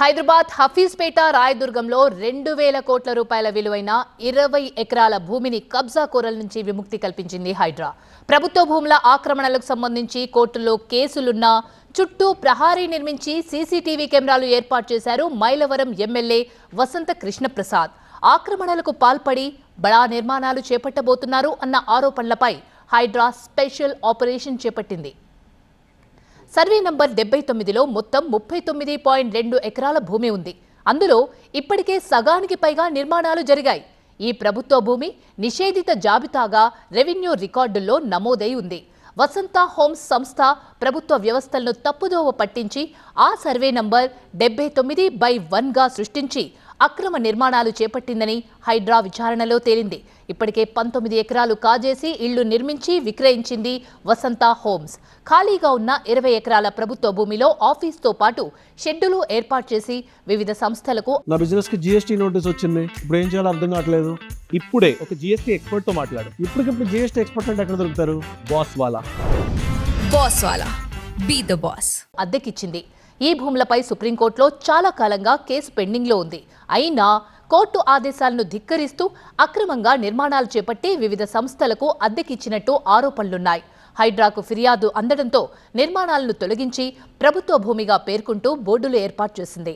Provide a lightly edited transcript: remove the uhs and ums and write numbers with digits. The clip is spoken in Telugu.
హైదరాబాద్ హఫీజ్పేట రాయదుర్గంలో 2000 కోట్ల రూపాయల విలువైన 20 ఎకరాల భూమిని కబ్జా కోరల నుంచి విముక్తి కల్పించింది హైడ్రా. ప్రభుత్వ భూముల ఆక్రమణలకు సంబంధించి కోర్టులో కేసులున్న చుట్టూ ప్రహారీ నిర్మించి సీసీటీవీ కెమెరాలు ఏర్పాటు చేశారు మైలవరం ఎమ్మెల్యే వసంత కృష్ణప్రసాద్. ఆక్రమణలకు పాల్పడి బడా నిర్మాణాలు చేపట్టబోతున్నారు అన్న ఆరోపణలపై హైడ్రా స్పెషల్ ఆపరేషన్ చేపట్టింది. సర్వే నంబర్ 79లో మొత్తం 39.2 ఎకరాల భూమి ఉంది. అందులో ఇప్పటికే సగానికి పైగా నిర్మాణాలు జరిగాయి. ఈ ప్రభుత్వ భూమి నిషేధిత జాబితాగా రెవెన్యూ రికార్డుల్లో నమోదై ఉంది. వసంత హోమ్స్ సంస్థ ప్రభుత్వ వ్యవస్థలను తప్పుదోవ పట్టించి ఆ సర్వే నంబర్ 79/1గా సృష్టించి అక్రమ నిర్మాణాలు చేపట్టిందని హైడ్రా విచారణలో తేలింది. ఇప్పటికే 19 ఎకరాలు కాజేసి ఇళ్లు నిర్మించి విక్రయించింది వసంత హోమ్స్. ఖాళీగా ఉన్న 20 ఎకరాల ప్రభుత్వ భూమిలో ఆఫీస్తో పాటు షెడ్డులు ఏర్పాటు చేసి వివిధ సంస్థలకు నా బిజినెస్ కి జీఎస్టీ నోటీస్ వచ్చింది. ఇప్పుడు ఏం చేయాలో అర్థం కావట్లేదు. ఇప్పుడే ఒక జీఎస్టీ ఎక్స్పర్ట్ తో మాట్లాడు. ఇప్పటికిప్పుడు జీఎస్టీ ఎక్స్పర్ట్ అంటే ఎక్కడ దొరుకుతారు? బాస్ వాలా బీ ద బాస్ అద్దెకిచ్చింది. ఈ భూములపై సుప్రీంకోర్టులో చాలా కాలంగా కేసు పెండింగ్లో ఉంది. అయినా కోర్టు ఆదేశాలను ధిక్కరిస్తూ అక్రమంగా నిర్మాణాలు చేపట్టి వివిధ సంస్థలకు అద్దెకిచ్చినట్టు ఆరోపణలున్నాయి. హైడ్రాకు ఫిర్యాదు అందడంతో నిర్మాణాలను తొలగించి ప్రభుత్వ భూమిగా పేర్కొంటూ బోర్డులు ఏర్పాటు చేసింది.